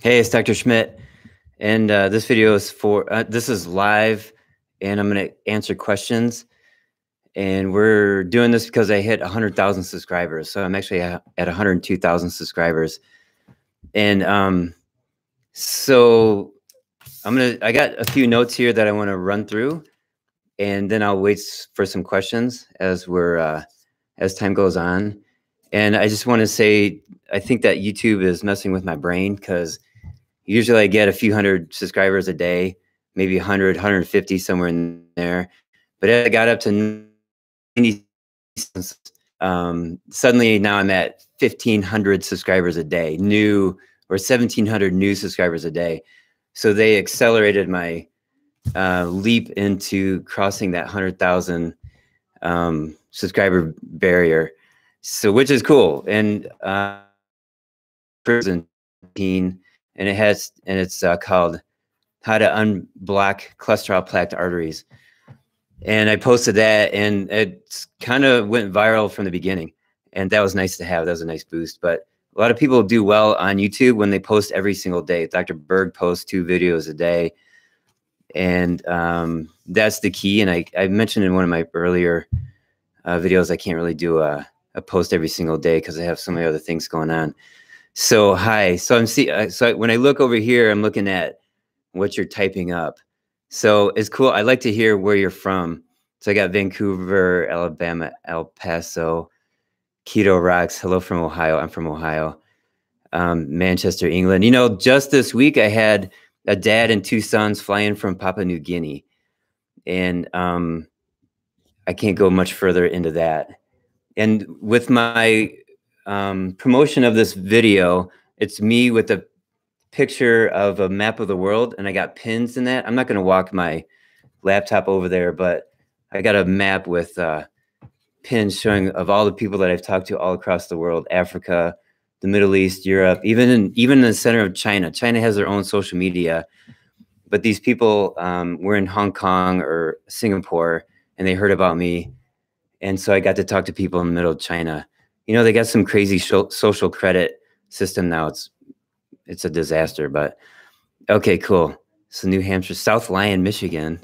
Hey, it's Dr. Schmidt, and this video is for, this is live, and I'm going to answer questions. And we're doing this because I hit 100,000 subscribers. So I'm actually at 102,000 subscribers. And so I got a few notes here that I want to run through, and then I'll wait for some questions as as time goes on. And I just want to say, I think that YouTube is messing with my brain because usually I get a few hundred subscribers a day, maybe 100, 150, somewhere in there. But as I got up to 90, suddenly now I'm at 1,500 subscribers a day, or 1,700 new subscribers a day. So they accelerated my leap into crossing that 100,000 subscriber barrier. So, which is cool. And and it's called How to Unblock Cholesterol Plaqued Arteries. And I posted that, and it kind of went viral from the beginning. And that was nice to have. That was a nice boost. But a lot of people do well on YouTube when they post every single day. Dr. Berg posts 2 videos a day. And that's the key. And I mentioned in one of my earlier videos, I can't really do a post every single day because I have so many other things going on. So hi. So when I look over here, I'm looking at what you're typing up. So it's cool. I like to hear where you're from. So I got Vancouver, Alabama, El Paso, Keto Rocks. Hello from Ohio. I'm from Ohio. Manchester, England. You know, just this week I had a dad and 2 sons flying from Papua New Guinea. And I can't go much further into that. And with my promotion of this video, it's me with a picture of a map of the world, and I got pins in that. I'm not going to walk my laptop over there, but I got a map with pins showing of all the people that I've talked to all across the world: Africa, the Middle East, Europe, even in the center of China. China has their own social media, but these people were in Hong Kong or Singapore, and they heard about me, and so I got to talk to people in the middle of China. You know, they got some crazy social credit system now. It's a disaster, but okay, cool. So New Hampshire, South Lyon, Michigan,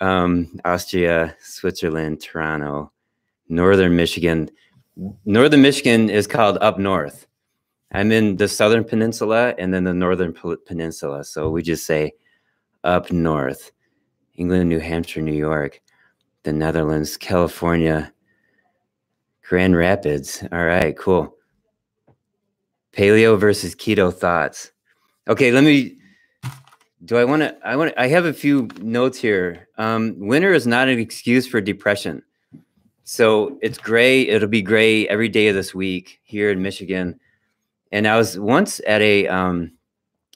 Austria, Switzerland, Toronto, Northern Michigan. Northern Michigan is called up north. I'm in the Southern Peninsula and then the Northern Peninsula. So we just say up north. England, New Hampshire, New York, the Netherlands, California, Grand Rapids. All right, cool. Paleo versus keto thoughts. Okay, I have a few notes here. Winter is not an excuse for depression. So it's gray. It'll be gray every day of this week here in Michigan. And I was once at a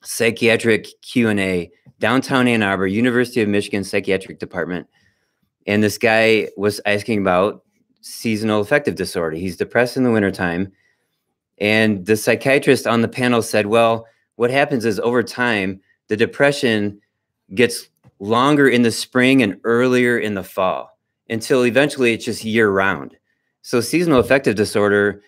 psychiatric Q&A, downtown Ann Arbor, University of Michigan Psychiatric Department. And this guy was asking about seasonal affective disorder. He's depressed in the wintertime. And the psychiatrist on the panel said, well, what happens is over time, the depression gets longer in the spring and earlier in the fall until eventually it's just year round. So seasonal affective disorder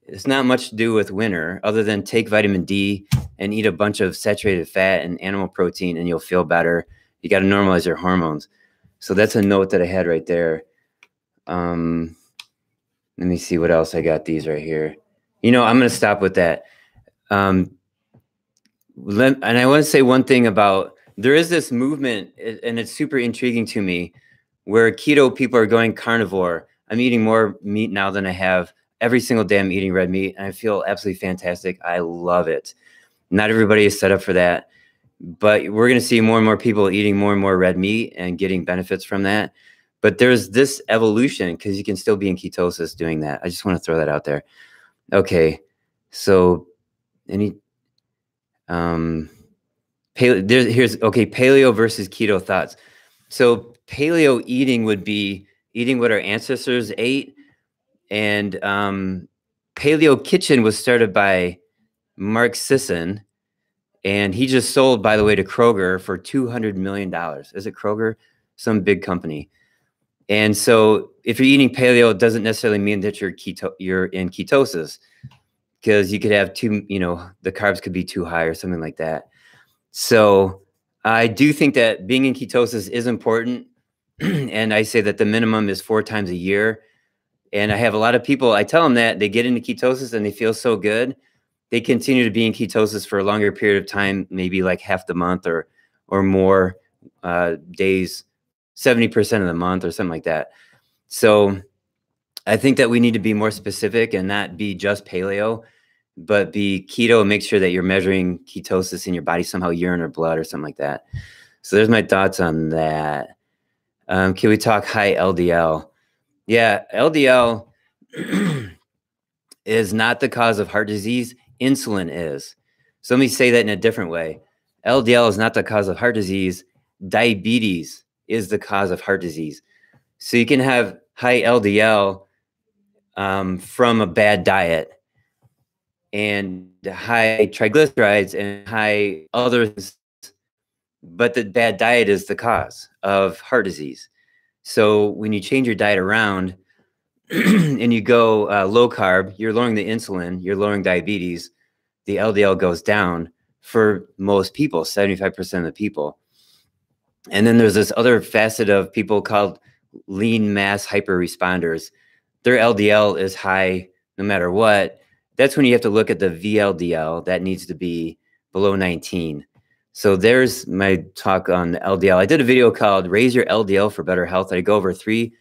is not much to do with winter other than take vitamin D and eat a bunch of saturated fat and animal protein and you'll feel better. You got to normalize your hormones. So that's a note that I had right there. Let me see what else I got. These right here. You know, I'm going to stop with that. And I want to say one thing about, there is this movement, and it's super intriguing to me, where keto people are going carnivore. I'm eating more meat now than I have. Every single day I'm eating red meat, and I feel absolutely fantastic. I love it. Not everybody is set up for that, but we're going to see more and more people eating more and more red meat and getting benefits from that. But there's this evolution because you can still be in ketosis doing that. I just want to throw that out there. Okay, so paleo versus keto thoughts. So paleo eating would be eating what our ancestors ate, and Paleo Kitchen was started by Mark Sisson, and he just sold, by the way, to Kroger for $200 million. Is it Kroger? Some big company. And so if you're eating paleo, it doesn't necessarily mean that you're in ketosis, because you could have the carbs could be too high or something like that. So I do think that being in ketosis is important. And I say that the minimum is 4 times a year. And I have a lot of people, I tell them that they get into ketosis and they feel so good. They continue to be in ketosis for a longer period of time, maybe like half the month or more days, 70% of the month or something like that. So I think that we need to be more specific and not be just paleo, but be keto and make sure that you're measuring ketosis in your body somehow, urine or blood or something like that. So there's my thoughts on that. Can we talk high LDL? Yeah, LDL is not the cause of heart disease. Insulin is. So let me say that in a different way. LDL is not the cause of heart disease. Diabetes is the cause of heart disease. So you can have high LDL from a bad diet and high triglycerides and high other things, but the bad diet is the cause of heart disease. So when you change your diet around and you go low carb, you're lowering the insulin, you're lowering diabetes, the LDL goes down for most people, 75% of the people. And then there's this other facet of people called lean mass hyperresponders. Their LDL is high no matter what. That's when you have to look at the VLDL. That needs to be below 19. So there's my talk on LDL. I did a video called Raise Your LDL for Better Health. I go over 3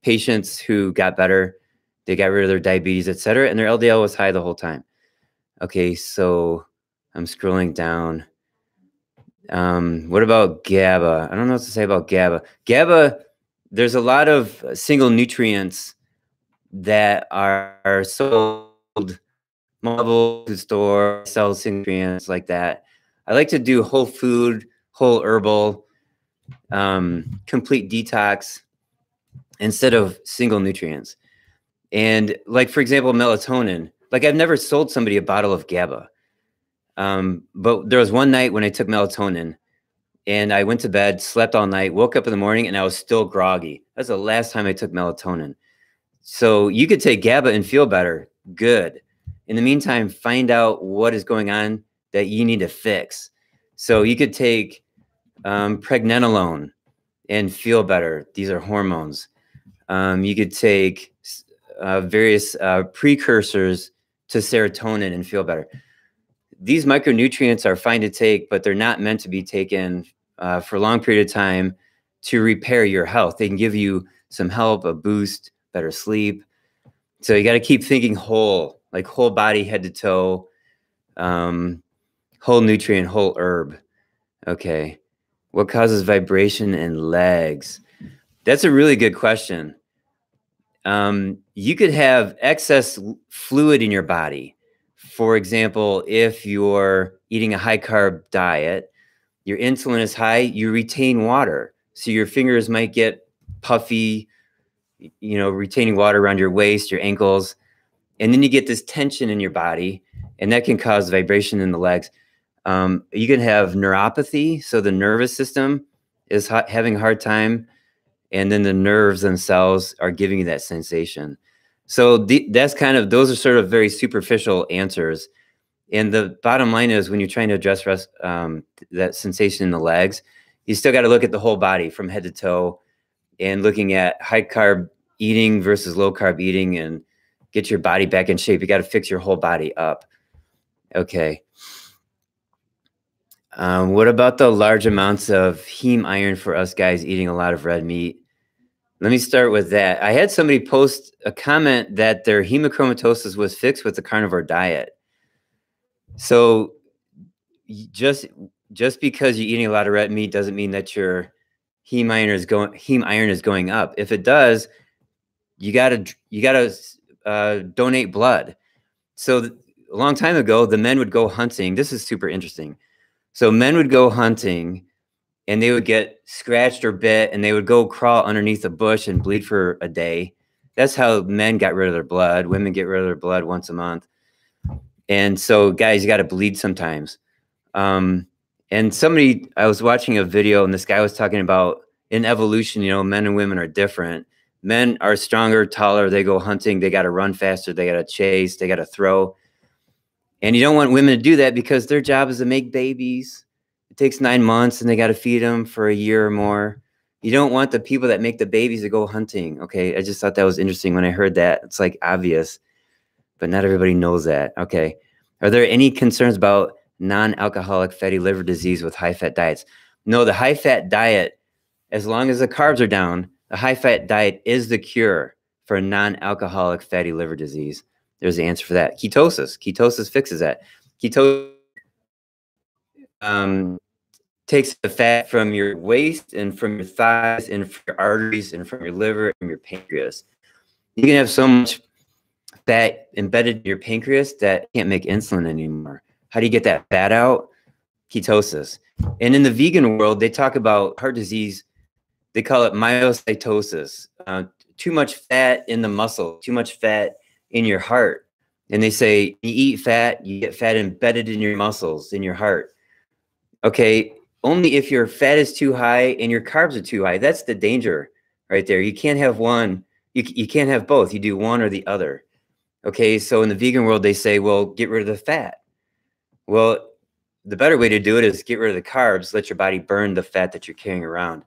patients who got better. They got rid of their diabetes, et cetera, and their LDL was high the whole time. Okay, so I'm scrolling down. What about GABA? I don't know what to say about GABA. GABA, there's a lot of single nutrients that are sold multiple food store, sell single nutrients like that. I like to do whole food, whole herbal, complete detox instead of single nutrients. And like, for example, melatonin, like I've never sold somebody a bottle of GABA. But there was one night when I took melatonin and I went to bed, slept all night, woke up in the morning and I was still groggy. That's the last time I took melatonin. So you could take GABA and feel better. Good. In the meantime, find out what is going on that you need to fix. So you could take pregnenolone and feel better. These are hormones. You could take various precursors to serotonin and feel better. These micronutrients are fine to take, but they're not meant to be taken for a long period of time to repair your health. They can give you some help, a boost, better sleep. So you got to keep thinking whole, like whole body, head to toe, whole nutrient, whole herb. Okay. What causes vibration in legs? That's a really good question. You could have excess fluid in your body. For example, if you're eating a high carb diet, your insulin is high, you retain water. So your fingers might get puffy, retaining water around your waist, your ankles. And then you get this tension in your body, and that can cause vibration in the legs. You can have neuropathy. So the nervous system is having a hard time, and then the nerves themselves are giving you that sensation. So those are sort of very superficial answers. And the bottom line is when you're trying to address that sensation in the legs, you still got to look at the whole body from head to toe and looking at high carb eating versus low carb eating and get your body back in shape. You got to fix your whole body up. Okay. What about the large amounts of heme iron for us guys eating a lot of red meat? Let me start with that. I had somebody post a comment that their hemochromatosis was fixed with the carnivore diet. So just because you're eating a lot of red meat doesn't mean that your heme iron is going up. If it does, you gotta donate blood. So a long time ago, the men would go hunting. This is super interesting. So men would go hunting and they would get scratched or bit and they would go crawl underneath a bush and bleed for a day. That's how men got rid of their blood. Women get rid of their blood once a month. And so guys, you got to bleed sometimes. And I was watching a video and this guy was talking about in evolution, men and women are different. Men are stronger, taller. They go hunting. They got to run faster. They got to chase. They got to throw. And you don't want women to do that because their job is to make babies. It takes 9 months and they got to feed them for a year or more. You don't want the people that make the babies to go hunting. Okay. I just thought that was interesting when I heard that. It's like obvious, but not everybody knows that. Okay. Are there any concerns about non-alcoholic fatty liver disease with high-fat diets? No, the high-fat diet, as long as the carbs are down, the high-fat diet is the cure for non-alcoholic fatty liver disease. There's the answer for that. Ketosis. Ketosis fixes that. Ketosis takes the fat from your waist and from your thighs and from your arteries and from your liver and from your pancreas. You can have so much fat embedded in your pancreas that it can't make insulin anymore. How do you get that fat out? Ketosis. And in the vegan world, they talk about heart disease. They call it myositis. Too much fat in the muscle, too much fat in your heart. And they say, you eat fat, you get fat embedded in your muscles, in your heart. Okay, only if your fat is too high and your carbs are too high. That's the danger right there. You can't have one. You can't have both. You do one or the other. Okay, so in the vegan world, they say, well, get rid of the fat. Well, the better way to do it is get rid of the carbs, let your body burn the fat that you're carrying around.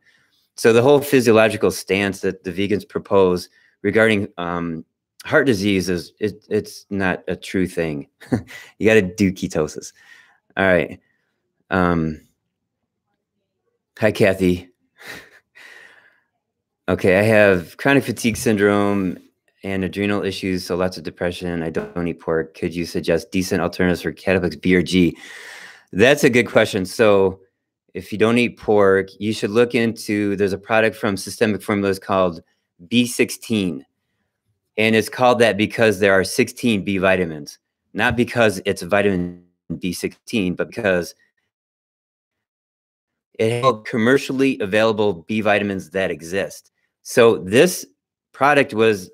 So the whole physiological stance that the vegans propose regarding heart disease is it's not a true thing. You got to do ketosis. All right. Hi, Kathy. Okay, I have chronic fatigue syndrome and adrenal issues, so lots of depression. I don't eat pork. Could you suggest decent alternatives for Cataplex B or G? That's a good question. So if you don't eat pork, you should look into, there's a product from Systemic Formulas called B16. And it's called that because there are 16 B vitamins, not because it's vitamin B16, but because it has commercially available B vitamins that exist. So this product was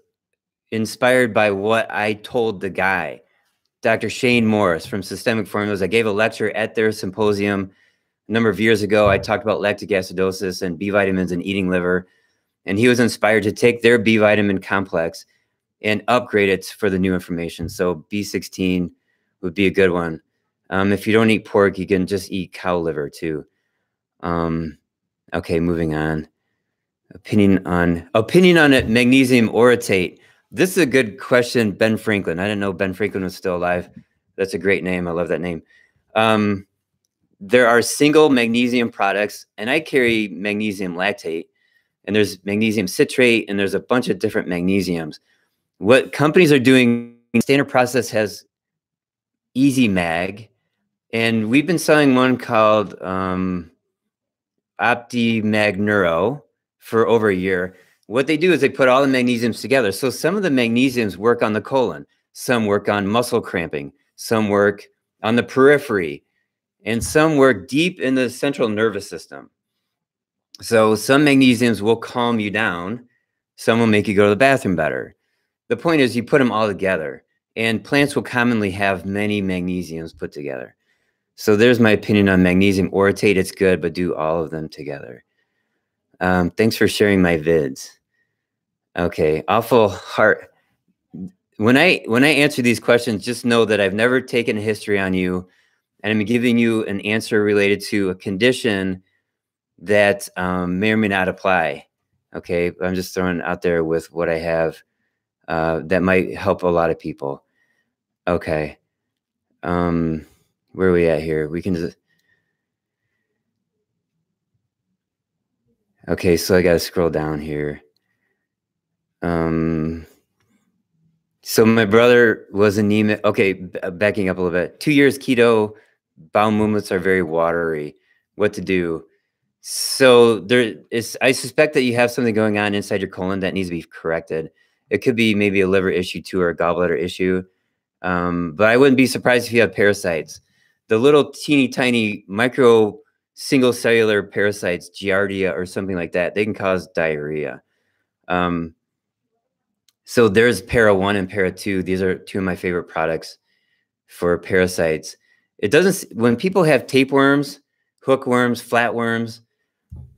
inspired by what I told the guy, Dr. Shane Morris from Systemic Formulas. I gave a lecture at their symposium a number of years ago. I talked about lactic acidosis and B vitamins and eating liver. And he was inspired to take their B vitamin complex and upgrade it for the new information. So B16 would be a good one. If you don't eat pork, you can just eat cow liver too. Okay, moving on. Opinion on it, magnesium orotate. This is a good question, Ben Franklin. I didn't know Ben Franklin was still alive. That's a great name. I love that name. There are single magnesium products, and I carry magnesium lactate, and there's magnesium citrate, and there's a bunch of different magnesiums. What companies are doing, Standard Process has Easy Mag, and we've been selling one called OptiMag Neuro for over a year. What they do is they put all the magnesiums together. So some of the magnesiums work on the colon, some work on muscle cramping, some work on the periphery, and some work deep in the central nervous system. So some magnesiums will calm you down. Some will make you go to the bathroom better. The point is you put them all together, and plants will commonly have many magnesiums put together. So there's my opinion on magnesium orotate. It's good, but do all of them together. Thanks for sharing my vids. Okay, awful heart. When I answer these questions, just know that I've never taken a history on you, and I'm giving you an answer related to a condition that may or may not apply. Okay, I'm just throwing it out there with what I have that might help a lot of people. Okay, where are we at here? We can just. Okay, so I got to scroll down here. So my brother was anemic. Okay, backing up a little bit. 2 years keto, bowel movements are very watery. What to do? So there is, I suspect that you have something going on inside your colon that needs to be corrected. It could be maybe a liver issue too, or a gallbladder issue. But I wouldn't be surprised if you have parasites. The little teeny tiny micro single cellular parasites, Giardia or something like that, they can cause diarrhea. So there's Para 1 and Para 2. These are two of my favorite products for parasites. It doesn't, when people have tapeworms, hookworms, flatworms,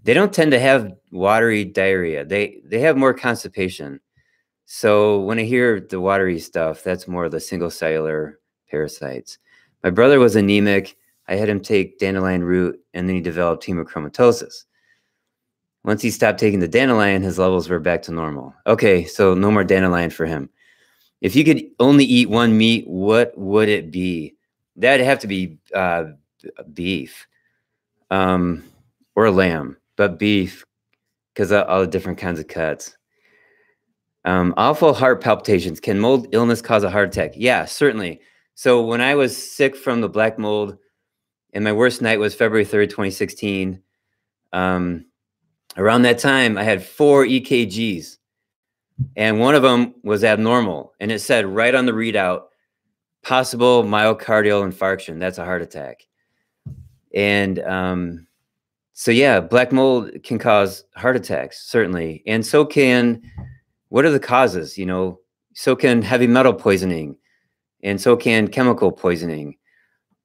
they don't tend to have watery diarrhea. They have more constipation. So when I hear the watery stuff, that's more of the single cellular parasites. My brother was anemic. I had him take dandelion root, and then he developed hemochromatosis. Once he stopped taking the dandelion, his levels were back to normal. Okay, so no more dandelion for him. If you could only eat one meat, what would it be? That'd have to be beef or lamb, but beef because of all the different kinds of cuts. Awful heart palpitations. Can mold illness cause a heart attack? Yeah, certainly. So when I was sick from the black mold, and my worst night was February 3rd, 2016, around that time, I had 4 EKGs, and one of them was abnormal, and it said right on the readout, possible myocardial infarction. That's a heart attack. And so yeah, black mold can cause heart attacks, certainly. And so can, what are the causes? You know, so can heavy metal poisoning, and so can chemical poisoning.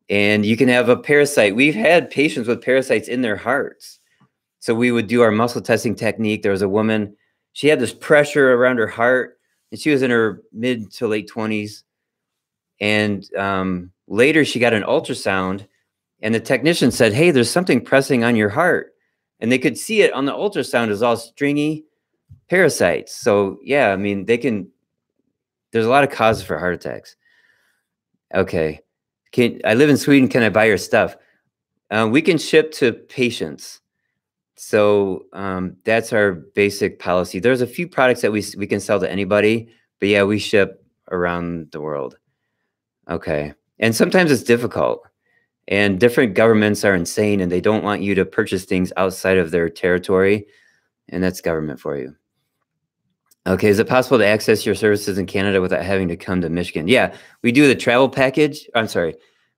And you can have a parasite. We've had patients with parasites in their hearts. So we would do our muscle testing technique. There was a woman, she had this pressure around her heart, and she was in her mid to late 20s. And later she got an ultrasound, and the technician said, hey, there's something pressing on your heart. And they could see it on the ultrasound as all stringy parasites. So yeah, I mean, there's a lot of causes for heart attacks. Okay. I live in Sweden. Can I buy your stuff? We can ship to patients. So that's our basic policy. There's a few products that we can sell to anybody, but yeah, we ship around the world. Okay. And sometimes it's difficult, and different governments are insane, and they don't want you to purchase things outside of their territory, and that's government for you. Okay. Is it possible to access your services in Canada without having to come to Michigan? Yeah, we do the travel package. I'm sorry.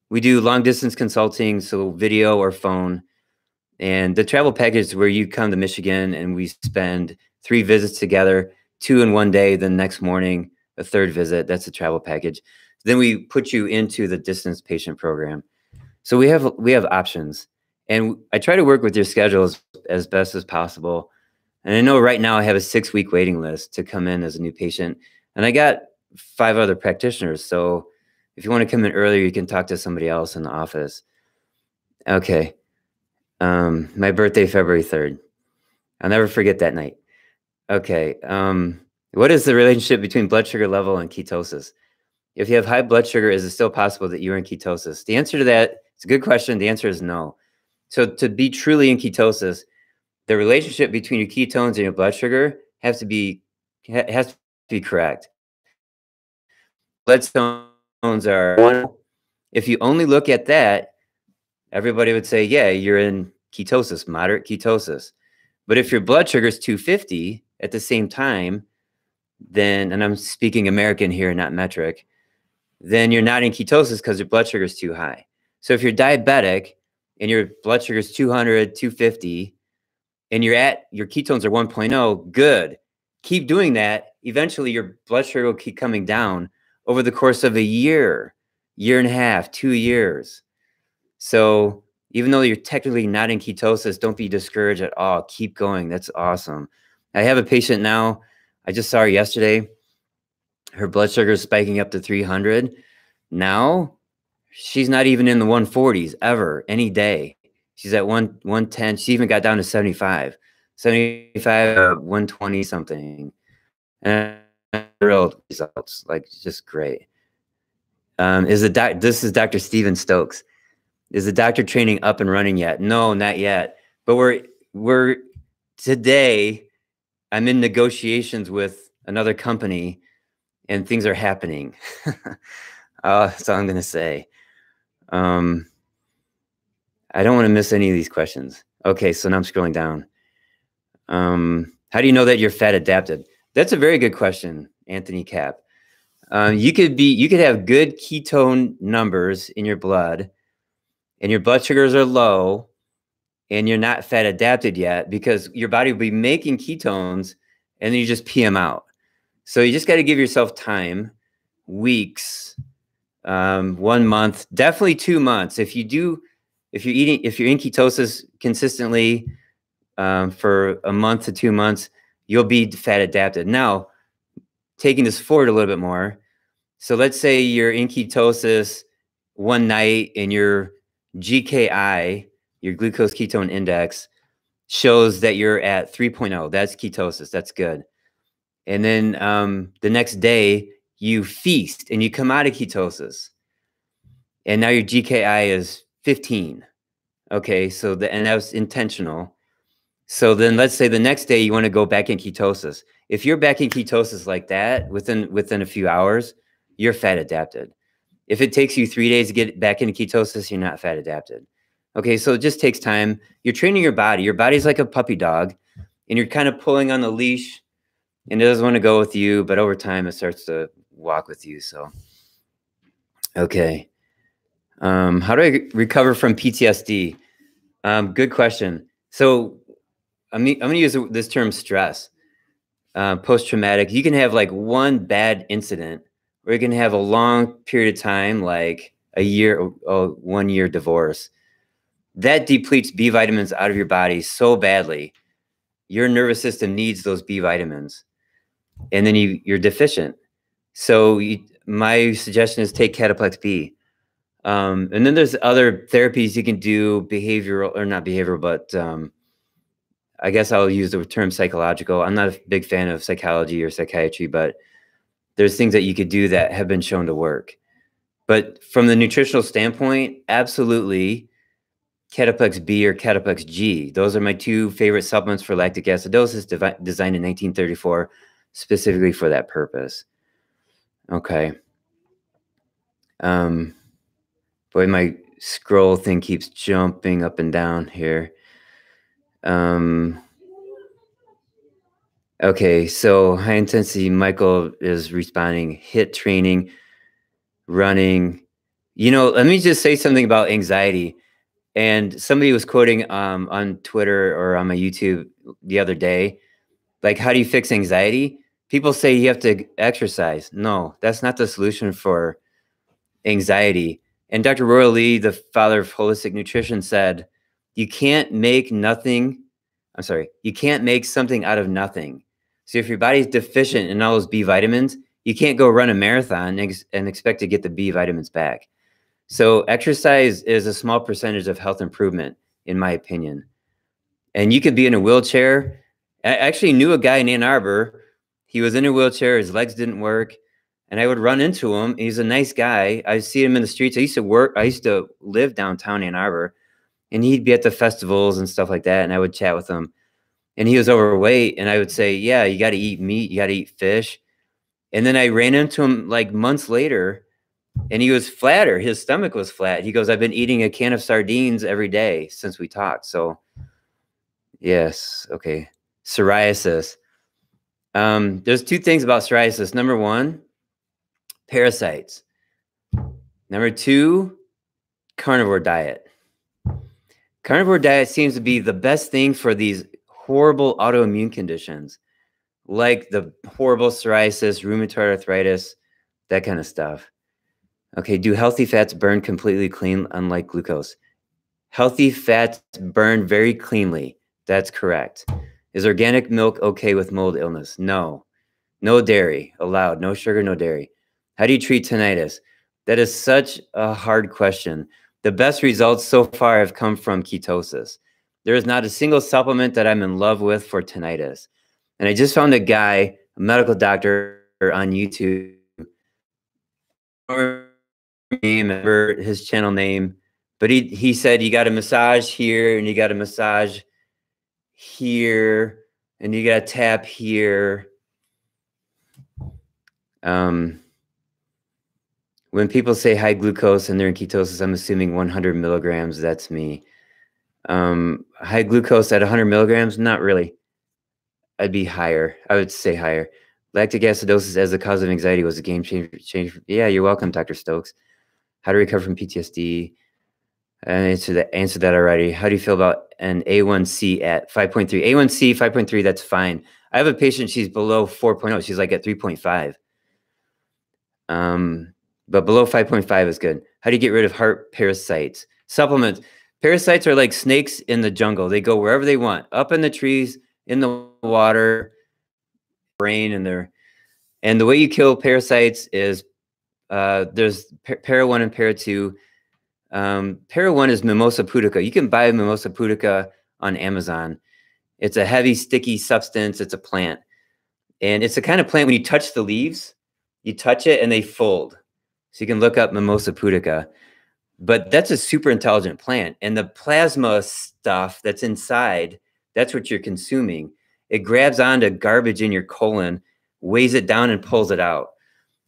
We do long distance consulting, so video or phone. And the travel package is where you come to Michigan and we spend 3 visits together, 2 in one day, the next morning, a 3rd visit. That's the travel package. Then we put you into the distance patient program. So we have options, and I try to work with your schedules as best as possible. And I know right now I have a 6-week waiting list to come in as a new patient, and I got 5 other practitioners. So if you want to come in earlier, you can talk to somebody else in the office. Okay. My birthday, February 3rd. I'll never forget that night. Okay. What is the relationship between blood sugar level and ketosis? If you have high blood sugar, is it still possible that you're in ketosis? The answer to that, it's a good question. The answer is no. So to be truly in ketosis, the relationship between your ketones and your blood sugar has to be correct. Blood stones are one. If you only look at that, everybody would say, yeah, you're in ketosis, moderate ketosis. But if your blood sugar is 250 at the same time, then, and I'm speaking American here, not metric, then you're not in ketosis because your blood sugar is too high. So if you're diabetic and your blood sugar is 200, 250, and your ketones are 1.0, good. Keep doing that. Eventually your blood sugar will keep coming down over the course of a year, year and a half, 2 years. So even though you're technically not in ketosis, don't be discouraged at all. Keep going. That's awesome. I have a patient now. I just saw her yesterday. Her blood sugar is spiking up to 300. Now she's not even in the 140s ever, any day. She's at 110. She even got down to 75, 120 something. And real results, like just great. This is Dr. Steven Stokes. Is the doctor training up and running yet? No, not yet. But we're today, I'm in negotiations with another company, and things are happening. That's all I'm going to say. I don't want to miss any of these questions. Okay, so now I'm scrolling down. How do you know that you're fat adapted? That's a very good question, Anthony Cap. You could have good ketone numbers in your blood, and your blood sugars are low, and you're not fat adapted yet because your body will be making ketones, and then you just pee them out. So you just got to give yourself time, weeks, 1 month, definitely 2 months. If you're in ketosis consistently for a month to 2 months, you'll be fat adapted. Now, taking this forward a little bit more, So let's say you're in ketosis one night and your GKI, your glucose ketone index, shows that you're at 3.0. That's ketosis. That's good. And then the next day you feast and you come out of ketosis. And now your GKI is 15. Okay, so and that was intentional. So then let's say the next day you want to go back in ketosis. If you're back in ketosis like that within a few hours, you're fat adapted. If it takes you 3 days to get back into ketosis, you're not fat adapted. Okay, so it just takes time. You're training your body. Your body's like a puppy dog, and you're kind of pulling on the leash, and it doesn't want to go with you, but over time it starts to walk with you. So, okay. How do I recover from PTSD? Good question. So I'm going to use this term stress, post-traumatic. You can have like one bad incident, or you can have a long period of time, like a year, 1 year divorce. That depletes B vitamins out of your body so badly. Your nervous system needs those B vitamins, and then you're deficient. So my suggestion is take Cataplex B. And then there's other therapies you can do, behavioral, or not behavioral, but I guess I'll use the term psychological. I'm not a big fan of psychology or psychiatry, but there's things that you could do that have been shown to work. But from the nutritional standpoint, absolutely Cataplex B or Cataplex G. Those are my two favorite supplements for lactic acidosis, designed in 1934, specifically for that purpose. Okay. Boy, my scroll thing keeps jumping up and down here. Okay, so high intensity, Michael is responding, HIIT training, running. Let me just say something about anxiety. And somebody was quoting on Twitter or on my YouTube the other day, like, how do you fix anxiety? People say you have to exercise. No, that's not the solution for anxiety. And Dr. Royal Lee, the father of holistic nutrition, said, you can't make something out of nothing. So if your body's deficient in all those B vitamins, you can't go run a marathon and expect to get the B vitamins back. So exercise is a small percentage of health improvement, in my opinion. And you could be in a wheelchair. I actually knew a guy in Ann Arbor. He was in a wheelchair. His legs didn't work. And I would run into him. He's a nice guy. I see him in the streets. I used to live downtown Ann Arbor. And he'd be at the festivals and stuff like that. And I would chat with him. And he was overweight. And I would say, yeah, you got to eat meat. You got to eat fish. And then I ran into him like months later. And he was flatter. His stomach was flat. He goes, I've been eating a can of sardines every day since we talked. So, yes. Okay. Psoriasis. There's two things about psoriasis. Number one, parasites. Number two, carnivore diet. Carnivore diet seems to be the best thing for these horrible autoimmune conditions, like the horrible psoriasis, rheumatoid arthritis, that kind of stuff. Okay, do healthy fats burn completely clean, unlike glucose? Healthy fats burn very cleanly. That's correct. Is organic milk okay with mold illness? No. No dairy allowed. No sugar, no dairy. How do you treat tinnitus? That is such a hard question. The best results so far have come from ketosis. There is not a single supplement that I'm in love with for tinnitus. And I just found a guy, a medical doctor on YouTube, remember his channel name, but he said you got a massage here and you got a massage here and you got to tap here. When people say high glucose and they're in ketosis, I'm assuming 100 milligrams. That's me. High glucose at 100 milligrams? Not really. I'd be higher. I would say higher. Lactic acidosis as a cause of anxiety was a game changer. Yeah, you're welcome, Dr. Stokes. How to recover from PTSD? I answered that already. How do you feel about an A1C at 5.3? A1C 5.3, that's fine. I have a patient, she's below 4.0. She's like at 3.5. But below 5.5 is good. How do you get rid of heart parasites? Supplements. Parasites are like snakes in the jungle. They go wherever they want, up in the trees, in the water, brain, and the way you kill parasites is There's Para 1 and Para 2. Para 1 is Mimosa pudica. You can buy Mimosa pudica on Amazon. It's a heavy, sticky substance. It's a plant. And it's the kind of plant when you touch the leaves, you touch it and they fold. So you can look up Mimosa pudica. But that's a super intelligent plant. And the plasma stuff that's inside, that's what you're consuming. It grabs onto garbage in your colon, weighs it down, and pulls it out.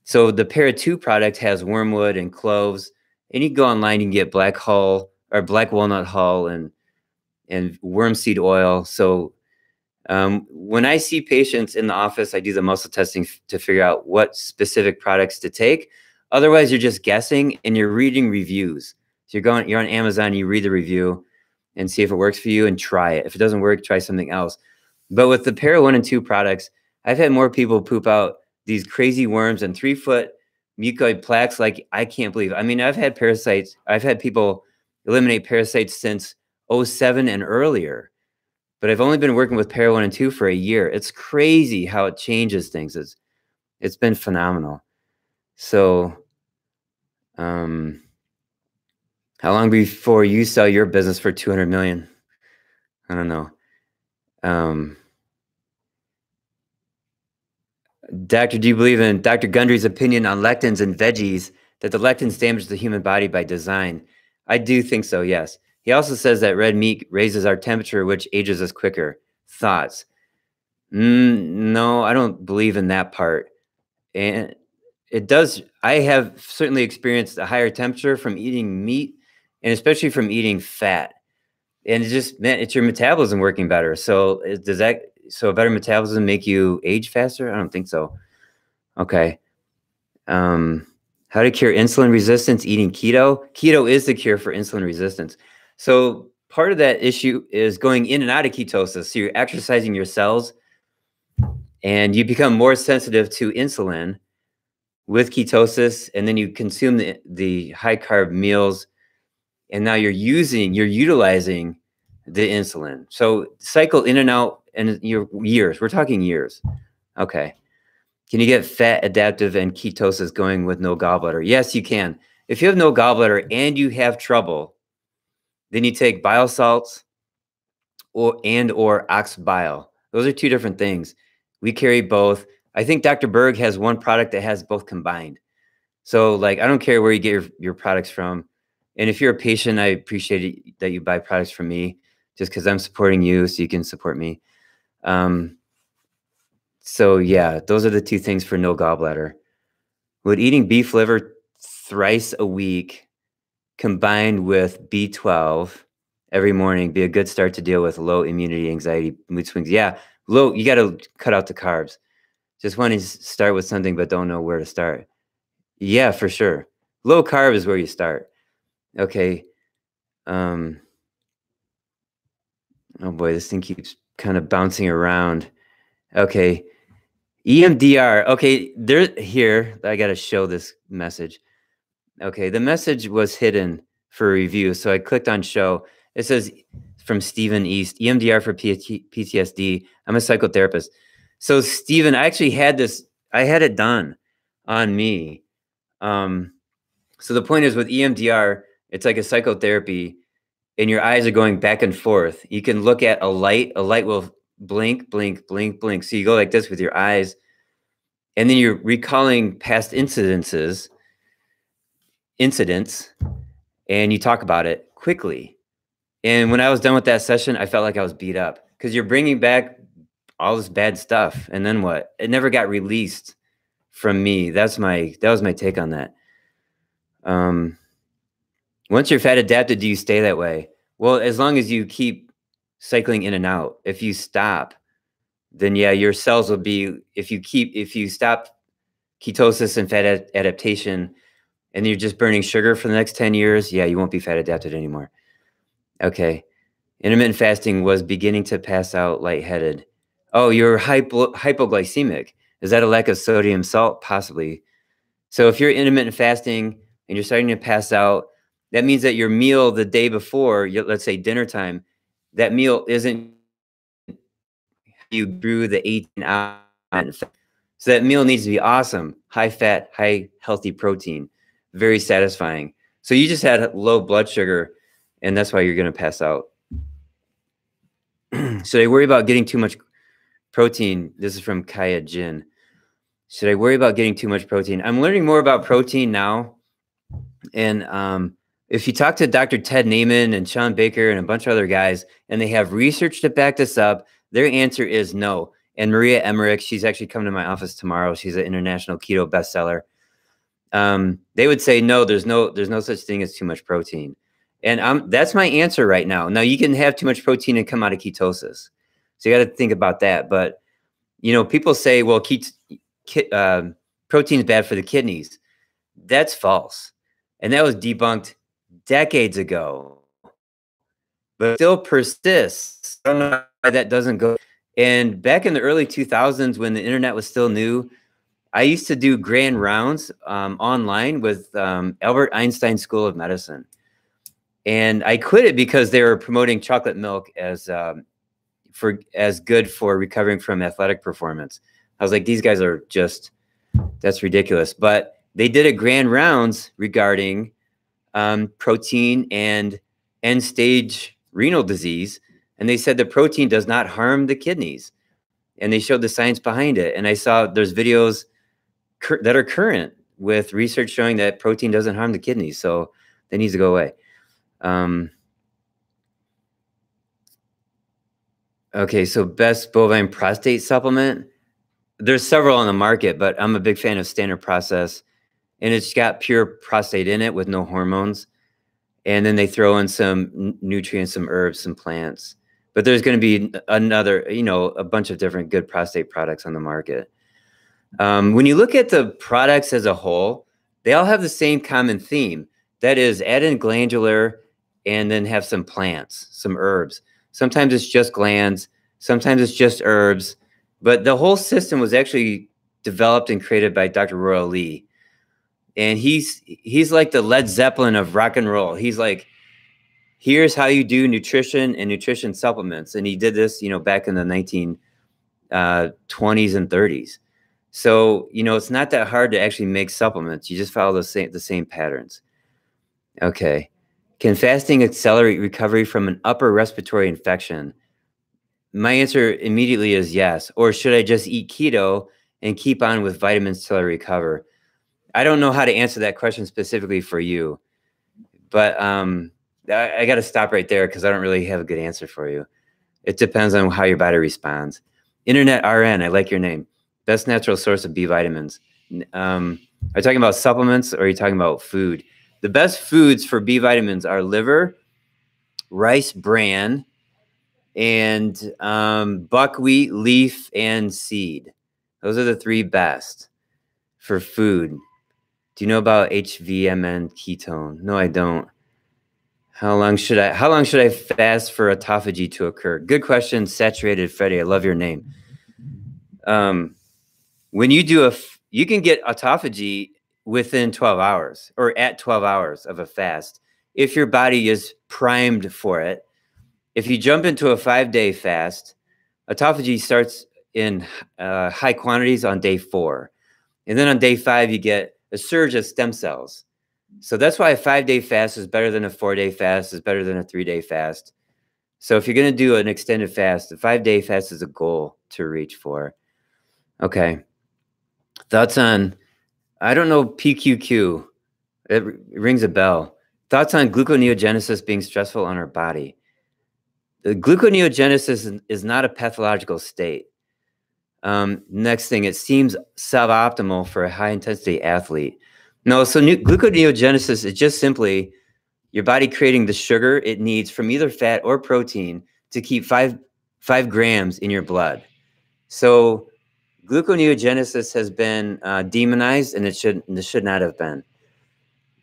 So the Para 2 product has wormwood and cloves. And you can go online, you can get black hull or black walnut hull and worm seed oil. So when I see patients in the office, I do the muscle testing to figure out what specific products to take. Otherwise, you're just guessing and you're reading reviews. So you're on Amazon, you read the review and see if it works for you and try it. If it doesn't work, try something else. But with the Para 1 and 2 products, I've had more people poop out these crazy worms and 3-foot mucoid plaques like I can't believe. I mean, I've had parasites. I've had people eliminate parasites since 2007 and earlier. But I've only been working with Para 1 and 2 for a year. It's crazy how it changes things. It's been phenomenal. So, how long before you sell your business for 200 million? I don't know. Doctor, do you believe in Dr. Gundry's opinion on lectins and veggies, that the lectins damage the human body by design? I do think so, yes. He also says that red meat raises our temperature, which ages us quicker. Thoughts? No, I don't believe in that part. And it does. I have certainly experienced a higher temperature from eating meat and especially from eating fat. And it just meant it's your metabolism working better. So so a better metabolism make you age faster? I don't think so. Okay. How to cure insulin resistance, eating keto. Keto is the cure for insulin resistance. So part of that issue is going in and out of ketosis. So you're exercising your cells and you become more sensitive to insulin with ketosis, and then you consume the high carb meals, and now you're utilizing the insulin. So cycle in and out, and your years. We're talking years. Okay. Can you get fat adaptive and ketosis going with no gallbladder? Yes, you can. If you have no gallbladder and you have trouble, then you take bile salts or ox bile. Those are two different things. We carry both. I think Dr. Berg has one product that has both combined. So like, I don't care where you get your products from. And if you're a patient, I appreciate it that you buy products from me just because I'm supporting you so you can support me. So yeah, those are the two things for no gallbladder. Would eating beef liver thrice a week combined with B12 every morning be a good start to deal with low immunity, anxiety, mood swings? Yeah, you got to cut out the carbs. Just want to start with something, but don't know where to start. Yeah, for sure. Low carb is where you start. Okay. Oh boy, this thing keeps kind of bouncing around. Okay. EMDR. Okay, here. I got to show this message. Okay, the message was hidden for review, so I clicked on show. It says from Stephen East, EMDR for PTSD. I'm a psychotherapist. So Stephen, I actually had this. I had it done on me. So the point is with EMDR, it's like a psychotherapy, and your eyes are going back and forth. You can look at a light. A light will blink, blink, blink, blink. So you go like this with your eyes, and then you're recalling past incidents, and you talk about it quickly. And when I was done with that session, I felt like I was beat up because you're bringing back all this bad stuff. And then what? It never got released from me. That was my take on that. Once you're fat adapted, do you stay that way? Well, as long as you keep cycling in and out. If you stop, then yeah, your cells will be, if you stop ketosis and fat adaptation and you're just burning sugar for the next 10 years, yeah, you won't be fat adapted anymore. Okay. Intermittent fasting was beginning to pass out lightheaded. Oh, you're hypoglycemic. Is that a lack of sodium salt? Possibly. So if you're intermittent fasting and you're starting to pass out, that means that your meal the day before, let's say dinner time, that meal isn't you grew the 18 hours. So that meal needs to be awesome, high fat, high healthy protein, very satisfying. So you just had low blood sugar, and that's why you're going to pass out. Should I worry about getting too much protein? This is from Kaya Jin. Should I worry about getting too much protein? I'm learning more about protein now. And if you talk to Dr. Ted Naiman and Sean Baker and a bunch of other guys, and they have research to back this up, their answer is no. And Maria Emmerich, she's actually coming to my office tomorrow. She's an international keto bestseller. They would say, no, there's no such thing as too much protein. And that's my answer right now. Now, you can have too much protein and come out of ketosis. So you got to think about that. But, you know, people say, well, protein is bad for the kidneys. That's false. And that was debunked decades ago. But it still persists. I don't know why that doesn't go. And back in the early 2000s, when the internet was still new, I used to do grand rounds online with Albert Einstein School of Medicine. And I quit it because they were promoting chocolate milk as good for recovering from athletic performance. I was like, these guys are just, that's ridiculous. But they did a grand rounds regarding protein and end-stage renal disease. And they said the protein does not harm the kidneys. And they showed the science behind it. And I saw there's videos that are current with research showing that protein doesn't harm the kidneys. So that needs to go away. Okay, so best bovine prostate supplement. There's several on the market, but I'm a big fan of Standard Process. And it's got pure prostate in it with no hormones. And then they throw in some nutrients, some herbs, some plants. But there's going to be another, you know, a bunch of different good prostate products on the market. When you look at the products as a whole, they all have the same common theme. That is, add in glandular and then have some plants, some herbs. Sometimes it's just glands. Sometimes it's just herbs. But the whole system was actually developed and created by Dr. Royal Lee. And he's like the Led Zeppelin of rock and roll. He's like, here's how you do nutrition and nutrition supplements. And he did this, you know, back in the 1920s and 30s. So, you know, it's not that hard to actually make supplements. You just follow the same patterns. Okay. Can fasting accelerate recovery from an upper respiratory infection? My answer immediately is yes. Or should I just eat keto and keep on with vitamins till I recover? I don't know how to answer that question specifically for you, but I got to stop right there because I don't really have a good answer for you. It depends on how your body responds. Internet RN, I like your name. Best natural source of B vitamins. Are you talking about supplements or are you talking about food? The best foods for B vitamins are liver, rice bran, and buckwheat, leaf, and seed. Those are the three best for food. Do you know about HVMN ketone? No, I don't. How long should I fast for autophagy to occur? Good question, Saturated Freddy. I love your name. When you do you can get autophagy within 12 hours or at 12 hours of a fast if your body is primed for it. If you jump into a 5-day fast, autophagy starts in high quantities on day 4. And then on day 5, you get a surge of stem cells. So that's why a 5-day fast is better than a 4-day fast, is better than a 3-day fast. So if you're going to do an extended fast, the 5-day fast is a goal to reach for. Okay. Thoughts on, I don't know, PQQ. It rings a bell. Thoughts on gluconeogenesis being stressful on our body. The gluconeogenesis is not a pathological state. Next thing, it seems suboptimal for a high-intensity athlete. No, so gluconeogenesis is just simply your body creating the sugar it needs from either fat or protein to keep 5 grams in your blood. So gluconeogenesis has been demonized, and it should not have been.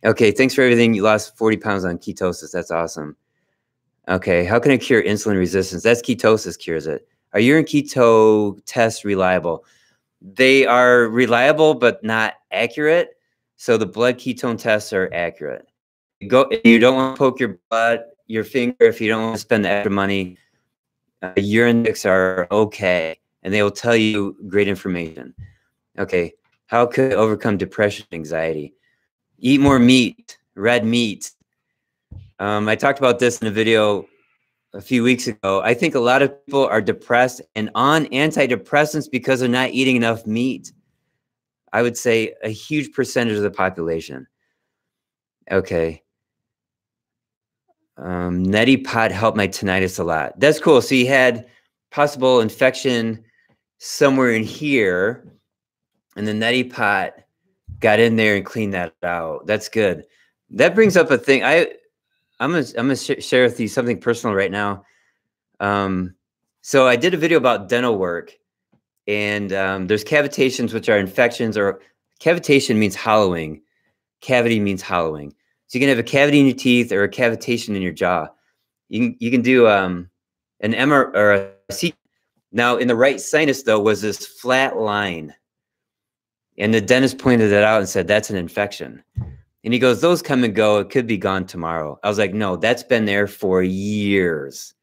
Okay, thanks for everything. You lost 40 pounds on ketosis. That's awesome. Okay, how can I cure insulin resistance? That's ketosis cures it. Are urine keto tests reliable? They are reliable, but not accurate. So the blood ketone tests are accurate. You don't want to poke your finger if you don't want to spend the extra money. Urine checks are okay, and they will tell you great information. Okay. How could I overcome depression, anxiety? Eat more meat, red meat. I talked about this in a video a few weeks ago. I think a lot of people are depressed and on antidepressants because they're not eating enough meat. I would say a huge percentage of the population. Okay. Neti pot helped my tinnitus a lot. That's cool. So you had possible infection somewhere in here, and the neti pot got in there and cleaned that out. That's good. That brings up a thing. I'm gonna share with you something personal right now. So I did a video about dental work, and there's cavitations, which are infections, or cavitation means hollowing. Cavity means hollowing. So you can have a cavity in your teeth or a cavitation in your jaw. You can do an MR or a CT. Now in the right sinus though was this flat line, and the dentist pointed it out and said that's an infection. And he goes, those come and go. It could be gone tomorrow. I was like, no, that's been there for years.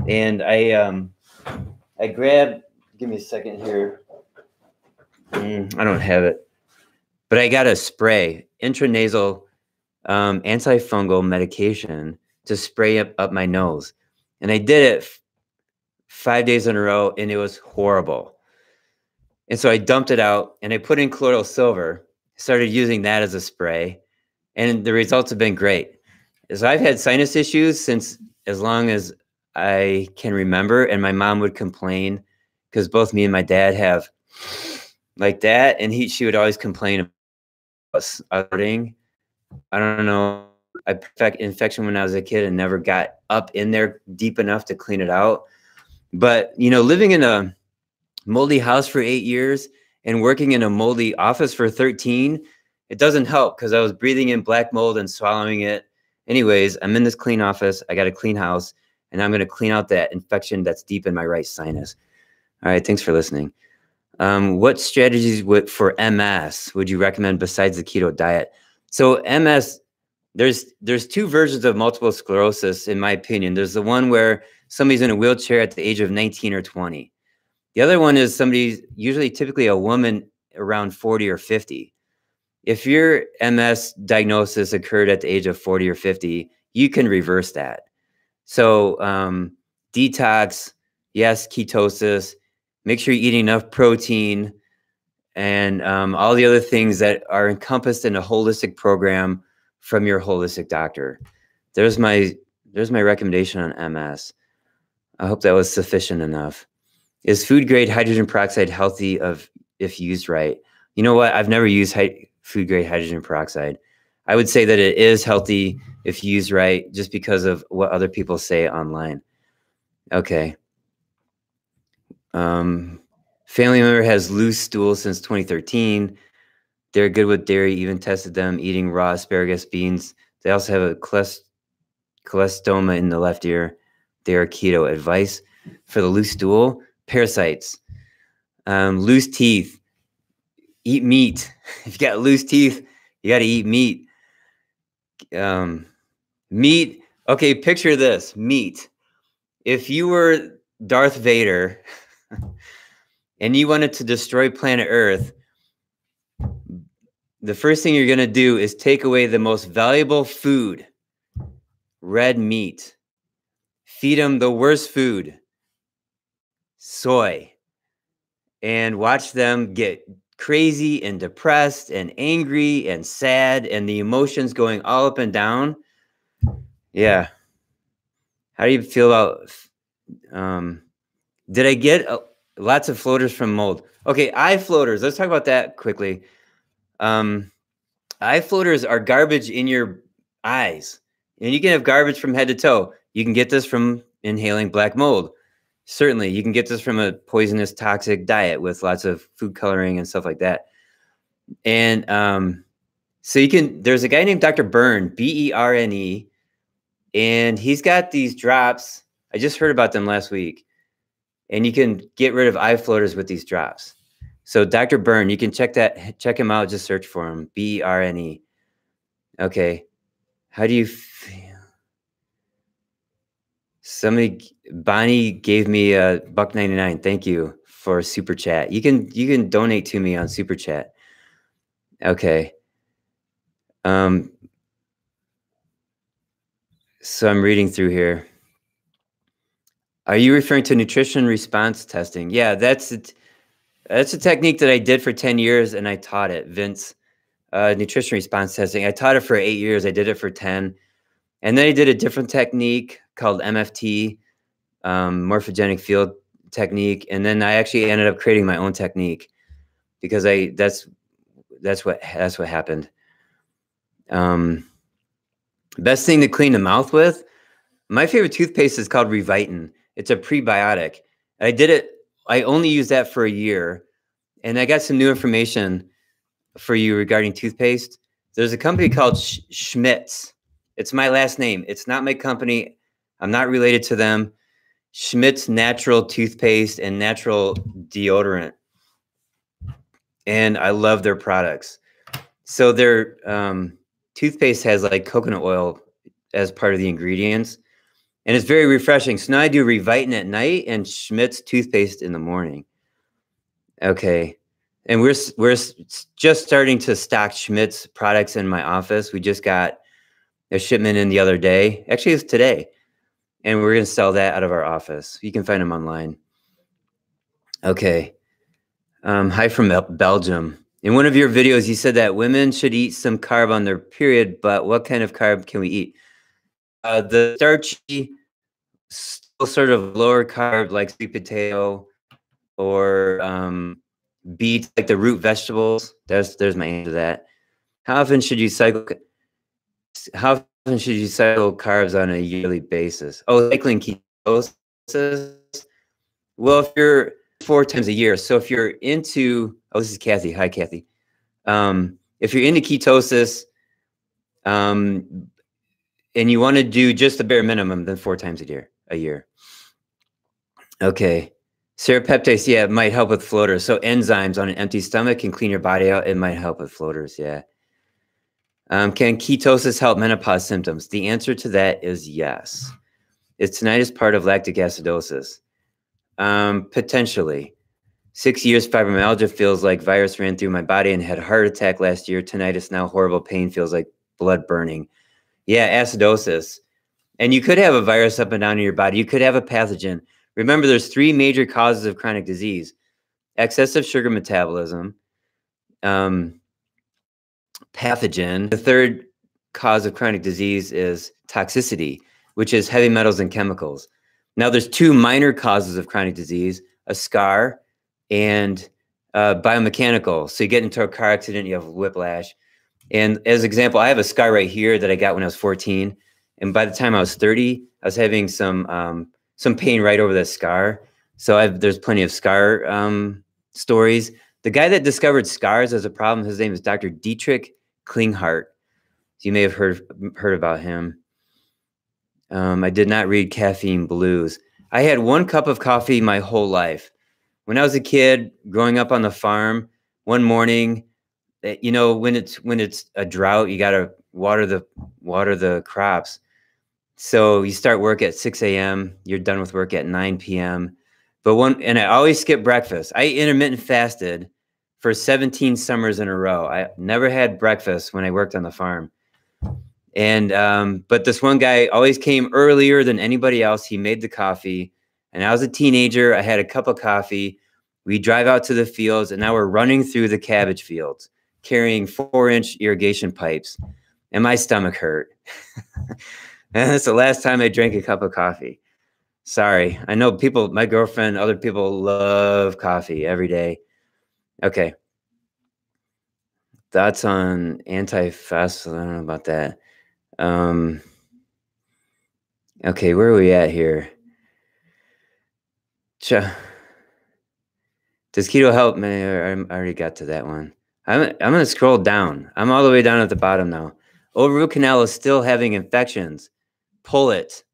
And I grabbed. Give me a second here. I don't have it, but I got a spray, intranasal antifungal medication to spray up my nose. And I did it 5 days in a row, and it was horrible. And so I dumped it out, and I put in colloidal silver, started using that as a spray, and the results have been great. So I've had sinus issues since as long as I can remember, and my mom would complain because both me and my dad have like that, and she would always complain about starting. I don't know. I had infection when I was a kid and never got up in there deep enough to clean it out. But, you know, living in a moldy house for 8 years and working in a moldy office for 13, it doesn't help because I was breathing in black mold and swallowing it. Anyways, I'm in this clean office. I got a clean house, and I'm going to clean out that infection that's deep in my right sinus. All right. Thanks for listening. What strategies for MS would you recommend besides the keto diet? So MS, there's two versions of multiple sclerosis, in my opinion. There's the one where somebody's in a wheelchair at the age of 19 or 20. The other one is somebody, usually typically a woman around 40 or 50. If your MS diagnosis occurred at the age of 40 or 50, you can reverse that. So detox, yes, ketosis, make sure you're eating enough protein, and all the other things that are encompassed in a holistic program from your holistic doctor. There's my recommendation on MS. I hope that was sufficient enough. Is food grade hydrogen peroxide healthy if used right? You know what? I've never used food grade hydrogen peroxide. I would say that it is healthy if used right, just because of what other people say online. Okay. Family member has loose stool since 2013. They're good with dairy, even tested them eating raw asparagus beans. They also have a cholestoma in the left ear. They are keto. Advice for the loose stool: parasites, loose teeth, eat meat. If you got loose teeth, you got to eat meat. Meat. Okay, picture this: meat. If you were Darth Vader and you wanted to destroy planet Earth, the first thing you're going to do is take away the most valuable food, red meat. Feed them the worst food, soy, and watch them get crazy and depressed and angry and sad, and the emotions going all up and down. Yeah. How do you feel about, did I get lots of floaters from mold? Okay, eye floaters. Let's talk about that quickly. Eye floaters are garbage in your eyes, and you can have garbage from head to toe. You can get this from inhaling black mold. Certainly, you can get this from a poisonous, toxic diet with lots of food coloring and stuff like that. And so there's a guy named Dr. Berne, Berne, and he's got these drops. I just heard about them last week. And you can get rid of eye floaters with these drops. So Dr. Berne, you can check him out. Just search for him, Berne. Okay. How do you feel? Bonnie gave me $1.99. Thank you. for super chat. You can donate to me on super chat. Okay. So I'm reading through here. Are you referring to nutrition response testing? Yeah, that's a technique that I did for 10 years and I taught it, Vince. Nutrition response testing. I taught it for 8 years. I did it for 10. And then I did a different technique called MFT, morphogenic field technique. And then I actually ended up creating my own technique because that's what happened. Best thing to clean the mouth with. My favorite toothpaste is called Revitin. It's a prebiotic. I only used that for a year, and I got some new information for you regarding toothpaste. There's a company called Schmidt's. It's my last name. It's not my company. I'm not related to them. Schmidt's Natural Toothpaste and Natural Deodorant. And I love their products. So their toothpaste has like coconut oil as part of the ingredients. And it's very refreshing. So now I do Revitin at night and Schmidt's toothpaste in the morning. Okay. And we're just starting to stock Schmidt's products in my office. We just got a shipment in the other day. Actually, it's today. And we're going to sell that out of our office. You can find them online. Okay. Hi from Belgium. In one of your videos, you said that women should eat some carb on their period, but what kind of carb can we eat? The starchy, still sort of lower carb, like sweet potato or beets, like the root vegetables. There's my answer to that. How often should you cycle carbs on a yearly basis? Oh, cycling ketosis. Well, if you're 4 times a year, so if you're into, oh, this is Kathy. Hi, Kathy. If you're into ketosis, and you want to do just the bare minimum, then 4 times a year. Okay. Serapeptase, yeah, it might help with floaters. So enzymes on an empty stomach can clean your body out. It might help with floaters, yeah. Can ketosis help menopause symptoms? The answer to that is yes. Is tinnitus part of lactic acidosis? Potentially. 6 years fibromyalgia feels like virus ran through my body and had a heart attack last year. Tinnitus now, horrible pain, feels like blood burning. Yeah, acidosis. And you could have a virus up and down in your body. You could have a pathogen. Remember, there's 3 major causes of chronic disease: excessive sugar metabolism, pathogen. The third cause of chronic disease is toxicity, which is heavy metals and chemicals. Now, there's 2 minor causes of chronic disease: a scar and biomechanical. So you get into a car accident, you have whiplash. And as an example, I have a scar right here that I got when I was 14. And by the time I was 30, I was having some pain right over that scar. So there's plenty of scar stories. The guy that discovered scars as a problem, his name is Dr. Dietrich Klinghardt. You may have heard about him. I did not read Caffeine Blues. I had 1 cup of coffee my whole life. When I was a kid, growing up on the farm, one morning, you know, when it's a drought, you got to water the crops. So you start work at 6 a.m. You're done with work at 9 p.m. And I always skip breakfast. I intermittent fasted for 17 summers in a row. I never had breakfast when I worked on the farm. And but this one guy always came earlier than anybody else. He made the coffee. And I was a teenager. I had a cup of coffee. We drive out to the fields, and now we're running through the cabbage fields, carrying 4-inch irrigation pipes, and my stomach hurt. And that's the last time I drank a cup of coffee. Sorry. I know people, my girlfriend, other people love coffee every day. Okay. Thoughts on anti-fast? I don't know about that. Okay, where are we at here? Does keto help? Man, I already got to that one. I'm going to scroll down. I'm all the way down at the bottom now. Root canal is still having infections. Pull it.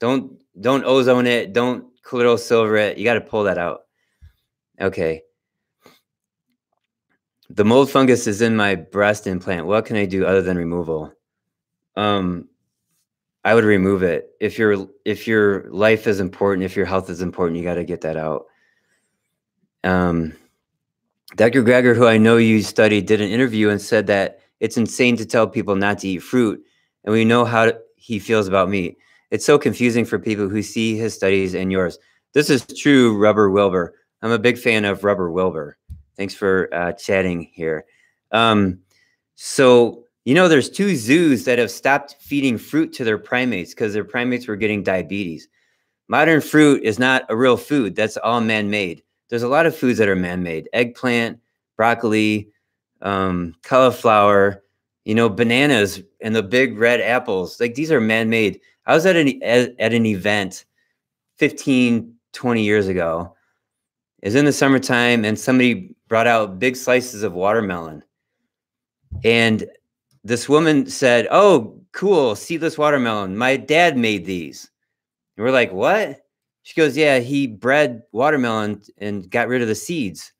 Don't ozone it. Don't colloidal silver it. You got to pull that out. Okay. The mold fungus is in my breast implant. What can I do other than removal? I would remove it. If your life is important, if your health is important, you got to get that out. Um, Dr. Greger, who I know you studied, did an interview and said that it's insane to tell people not to eat fruit. And we know how he feels about meat. It's so confusing for people who see his studies and yours. This is true, Rubber Wilbur. I'm a big fan of Rubber Wilbur. Thanks for chatting here. So, you know, there's 2 zoos that have stopped feeding fruit to their primates because their primates were getting diabetes. Modern fruit is not a real food. That's all man-made. There's a lot of foods that are man-made. Eggplant, broccoli, cauliflower, you know, bananas and the big red apples. Like, these are man-made. I was at an event 15, 20 years ago. It was in the summertime, and somebody brought out big slices of watermelon. And this woman said, "Oh, cool, seedless watermelon. My dad made these." And we're like, "What?" She goes, "Yeah, he bred watermelon and got rid of the seeds.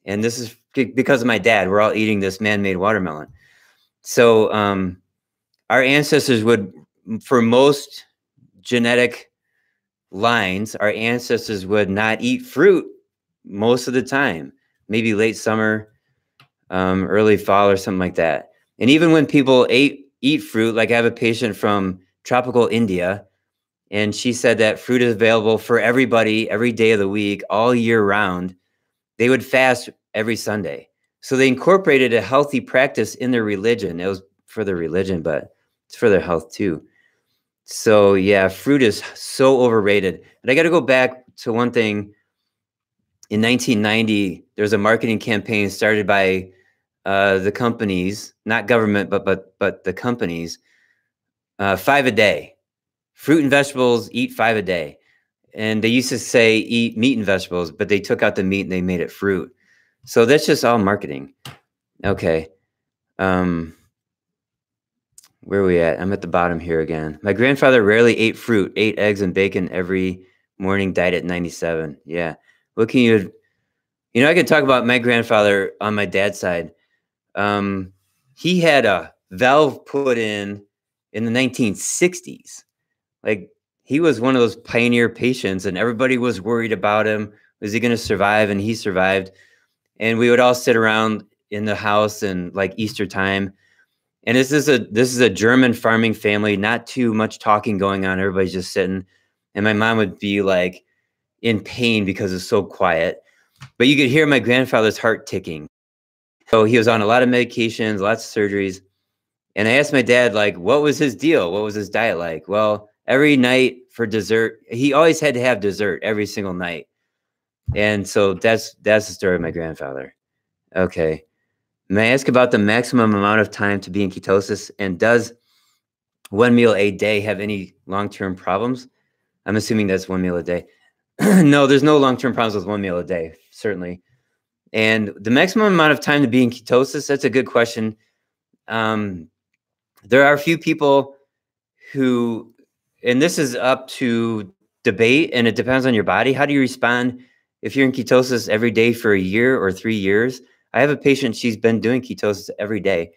And this is because of my dad. We're all eating this man-made watermelon." So our ancestors would, for most genetic lines, our ancestors would not eat fruit most of the time, maybe late summer, early fall or something like that. And even when people eat fruit, like I have a patient from tropical India, and she said that fruit is available for everybody every day of the week, all year round. They would fast every Sunday. So they incorporated a healthy practice in their religion. It was for their religion, but it's for their health too. So yeah, fruit is so overrated. And I got to go back to one thing. In 1990, there was a marketing campaign started by the companies, not government, but the companies, 5 a day. Fruit and vegetables, eat 5 a day. And they used to say eat meat and vegetables, but they took out the meat and they made it fruit. So that's just all marketing. Okay. Where are we at? I'm at the bottom here again. My grandfather rarely ate fruit, ate eggs and bacon every morning, died at 97. Yeah. What can you know, I can talk about my grandfather on my dad's side. He had a valve put in the 1960s. Like, he was one of those pioneer patients, and everybody was worried about him. Was he going to survive? And he survived. And we would all sit around in the house and like Easter time. And this is a German farming family, not too much talking going on. Everybody's just sitting. And my mom would be like in pain because it's so quiet. But you could hear my grandfather's heart ticking. So he was on a lot of medications, lots of surgeries. And I asked my dad, like, what was his deal? What was his diet like? Well, every night for dessert, he always had to have dessert every single night. And so that's the story of my grandfather. Okay. May I ask about the maximum amount of time to be in ketosis? And does 1 meal a day have any long-term problems? I'm assuming that's 1 meal a day. No, there's no long-term problems with 1 meal a day, certainly. And the maximum amount of time to be in ketosis, that's a good question. There are a few people who, and this is up to debate, and it depends on your body. How do you respond if you're in ketosis every day for a year or 3 years? I have a patient, she's been doing ketosis every day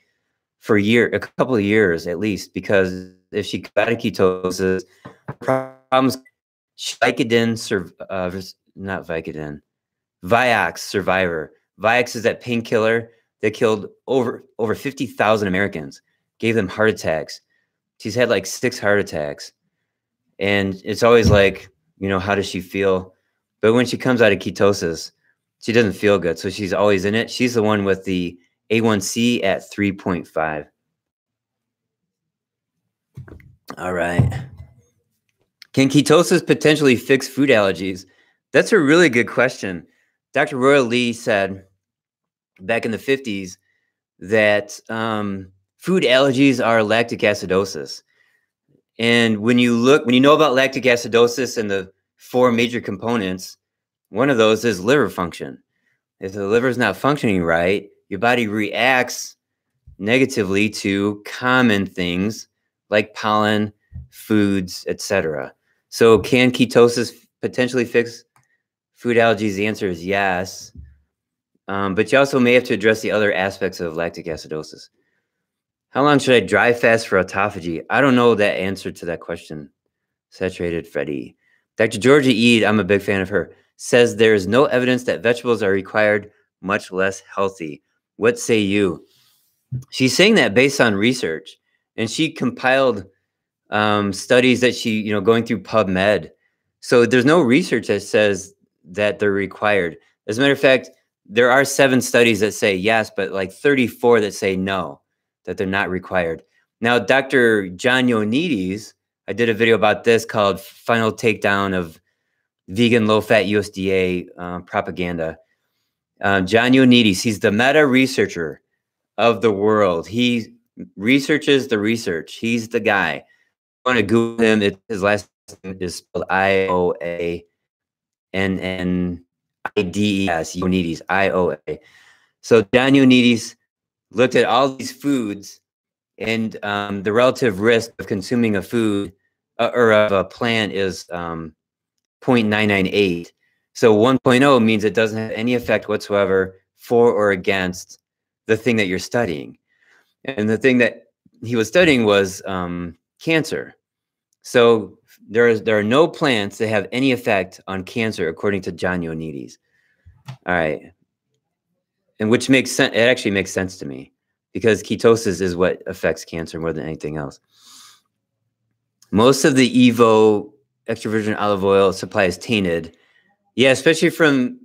for a couple of years at least, because if she got a ketosis, problems, Vicodin, not Vicodin, Vioxx survivor. Vioxx is that painkiller that killed over 50,000 Americans, gave them heart attacks. She's had like 6 heart attacks. And it's always like, you know, how does she feel? But when she comes out of ketosis, she doesn't feel good. So she's always in it. She's the one with the A1C at 3.5. All right. Can ketosis potentially fix food allergies? That's a really good question. Dr. Royal Lee said back in the 50s that food allergies are lactic acidosis. And when you know about lactic acidosis and the 4 major components, one of those is liver function. If the liver is not functioning right, your body reacts negatively to common things like pollen, foods, etc. So can ketosis potentially fix food allergies? The answer is yes. But you also may have to address the other aspects of lactic acidosis. How long should I dry fast for autophagy? I don't know that answer to that question. Saturated Freddy. Dr. Georgia Eid, I'm a big fan of her. says there is no evidence that vegetables are required, much less healthy. What say you? She's saying that based on research, and she compiled studies that she, going through PubMed. So there's no research that says that they're required. As a matter of fact, there are 7 studies that say yes, but like 34 that say no, that they're not required. Now, Dr. John Ioannidis, I did a video about this called Final Takedown of Vegan Low-Fat USDA Propaganda. John Ioannidis, he's the meta researcher of the world. He researches the research. He's the guy. I want to Google him. His last name is spelled Ioannidis, Ioannidis, IOA. So John Ioannidis looked at all these foods and the relative risk of consuming a food or of a plant is 0.998. So 1.0 means it doesn't have any effect whatsoever for or against the thing that you're studying. And the thing that he was studying was cancer. So there are no plants that have any effect on cancer, according to John Ioannidis. All right. And which makes sense. It actually makes sense to me because ketosis is what affects cancer more than anything else. Most of the Evo extra virgin olive oil supply is tainted. Yeah, especially from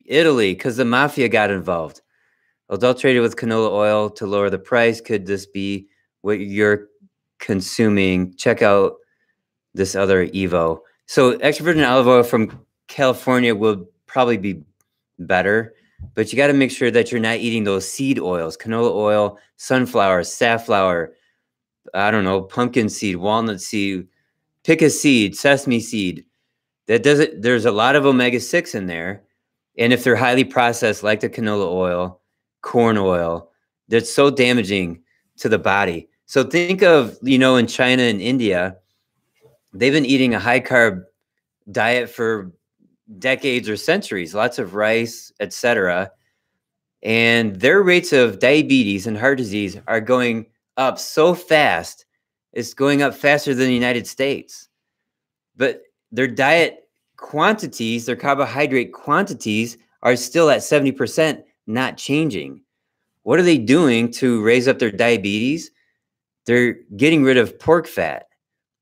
Italy because the mafia got involved. Adulterated with canola oil to lower the price. Could this be what you're consuming? Check out this other Evo. So extra virgin olive oil from California will probably be better, but you got to make sure that you're not eating those seed oils, canola oil, sunflower, safflower, I don't know, pumpkin seed, walnut seed, pick a seed, sesame seed. That doesn't, there's a lot of omega-6 in there. And if they're highly processed, like the canola oil, corn oil, that's so damaging to the body. So think of, in China and India, they've been eating a high carb diet for decades or centuries, lots of rice, etc. And their rates of diabetes and heart disease are going up so fast. It's going up faster than the United States. But their diet quantities, their carbohydrate quantities are still at 70%, not changing. What are they doing to raise up their diabetes? They're getting rid of pork fat.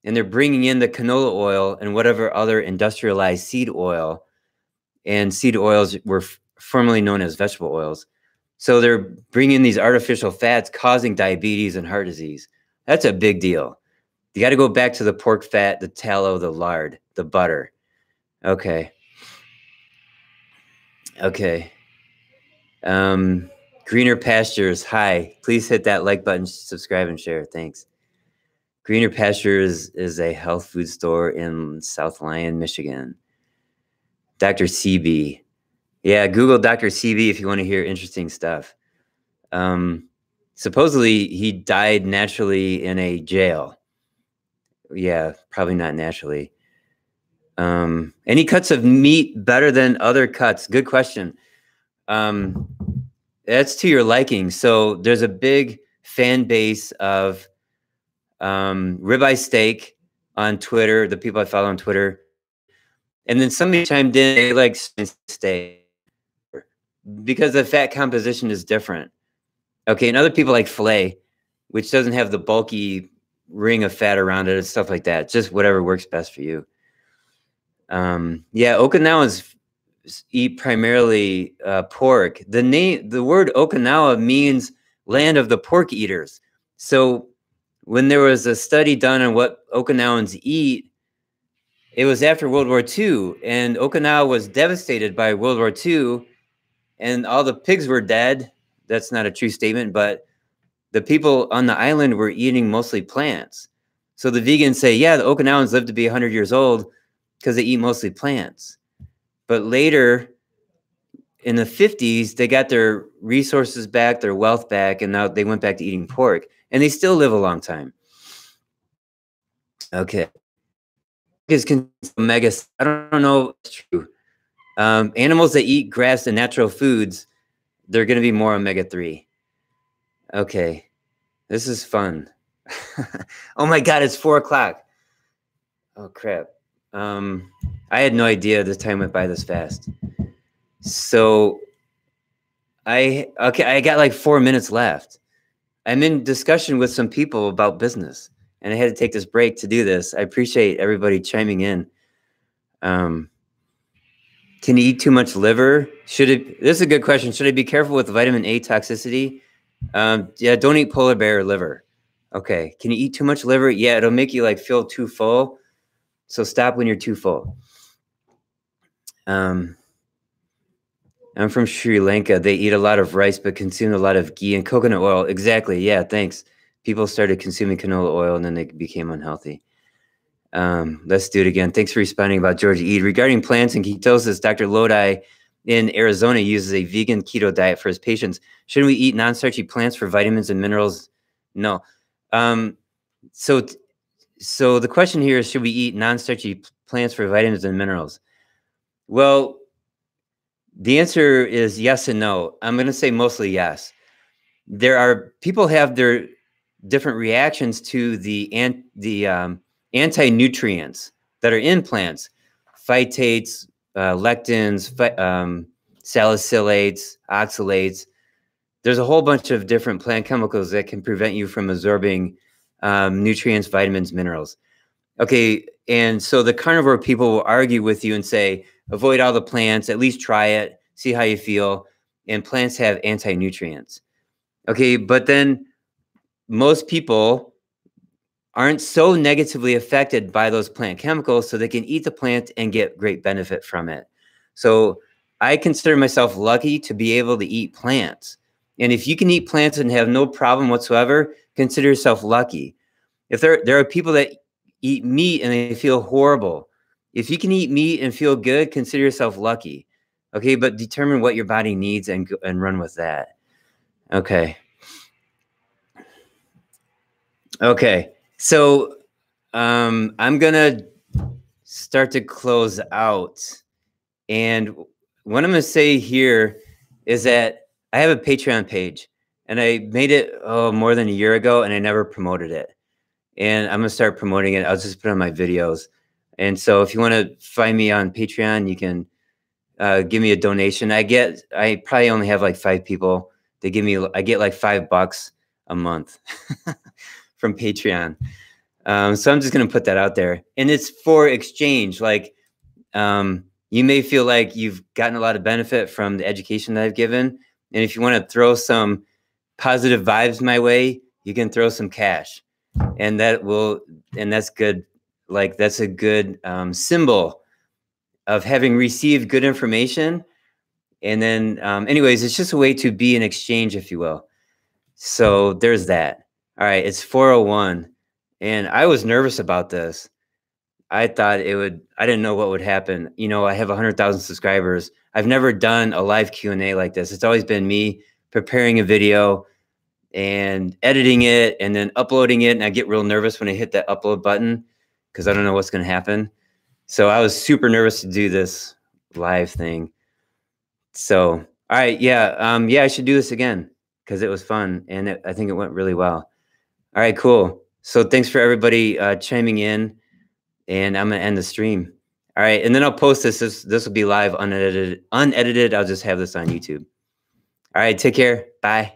And they're bringing in the canola oil and whatever other industrialized seed oil. And seed oils were formerly known as vegetable oils. So they're bringing in these artificial fats causing diabetes and heart disease. That's a big deal. You got to go back to the pork fat, the tallow, the lard, the butter. Okay. Okay. Greener Pastures. Hi. Please hit that like button, subscribe, and share. Thanks. Greener Pastures is a health food store in South Lyon, Michigan. Dr. CB. Yeah, Google Dr. CB if you want to hear interesting stuff. Supposedly, he died naturally in a jail. Yeah, probably not naturally. Any cuts of meat better than other cuts? Good question. That's to your liking. So there's a big fan base of ribeye steak on Twitter, the people I follow on Twitter. And then somebody chimed in, they like steak because the fat composition is different. Okay, and other people like filet, which doesn't have the bulky ring of fat around it and stuff like that. Just whatever works best for you. Yeah, Okinawans eat primarily pork. The word Okinawa means land of the pork eaters. So when there was a study done on what Okinawans eat, it was after World War II, and Okinawa was devastated by World War II, and all the pigs were dead. That's not a true statement, but the people on the island were eating mostly plants. So the vegans say, yeah, the Okinawans live to be 100 years old because they eat mostly plants. But later, in the 50s, they got their resources back, their wealth back, and now they went back to eating pork. And they still live a long time. Okay. Is omega. I don't know if it's true. Animals that eat grass and natural foods, they're going to be more omega-3. Okay. This is fun. Oh my God, it's 4 o'clock. Oh crap. I had no idea the time went by this fast. So I got like 4 minutes left. I'm in discussion with some people about business, and I had to take this break to do this. I appreciate everybody chiming in. Can you eat too much liver? This is a good question. Should I be careful with vitamin A toxicity? Yeah, don't eat polar bear liver. Okay. Can you eat too much liver? Yeah, it'll make you like feel too full. So stop when you're too full. I'm from Sri Lanka. They eat a lot of rice, but consume a lot of ghee and coconut oil. Exactly. Yeah, thanks. People started consuming canola oil and then they became unhealthy. Let's do it again. Thanks for responding about George Eid. Regarding plants and ketosis, Dr. Lodi in Arizona uses a vegan keto diet for his patients. Shouldn't we eat non-starchy plants for vitamins and minerals? No. So the question here is, should we eat non-starchy plants for vitamins and minerals? Well, the answer is yes and no. I'm going to say mostly yes. People have their different reactions to the anti-nutrients that are in plants, phytates, lectins, salicylates, oxalates. There's a whole bunch of different plant chemicals that can prevent you from absorbing nutrients, vitamins, minerals. Okay, and so the carnivore people will argue with you and say, avoid all the plants, at least try it, see how you feel. And plants have anti-nutrients. Okay, but then most people aren't so negatively affected by those plant chemicals, so they can eat the plant and get great benefit from it. So I consider myself lucky to be able to eat plants. And if you can eat plants and have no problem whatsoever, consider yourself lucky. If there are people that eat meat and they feel horrible. If you can eat meat and feel good, consider yourself lucky. Okay, but determine what your body needs and run with that. Okay. Okay. So I'm gonna start to close out. And what I'm gonna say here is that I have a Patreon page and I made it more than a year ago and I never promoted it. And I'm gonna start promoting it. I'll just put on my videos. And so if you want to find me on Patreon, you can give me a donation. I probably only have like 5 people. I get like $5 a month from Patreon. So I'm just going to put that out there, and it's for exchange. Like, you may feel like you've gotten a lot of benefit from the education that I've given. And if you want to throw some positive vibes my way, you can throw some cash, and that's good. Like, that's a good symbol of having received good information. And then, anyways, it's just a way to be in exchange, if you will. So there's that. All right. It's 4:01. And I was nervous about this. I thought I didn't know what would happen. You know, I have 100,000 subscribers. I've never done a live Q&A like this. It's always been me preparing a video and editing it and then uploading it. And I get real nervous when I hit that upload button because I don't know what's going to happen. So I was super nervous to do this live thing. So, all right. Yeah. I should do this again because it was fun. And I think it went really well. All right, cool. So thanks for everybody chiming in, and I'm going to end the stream. All right. And then I'll post this. This will be live unedited. I'll just have this on YouTube. All right. Take care. Bye.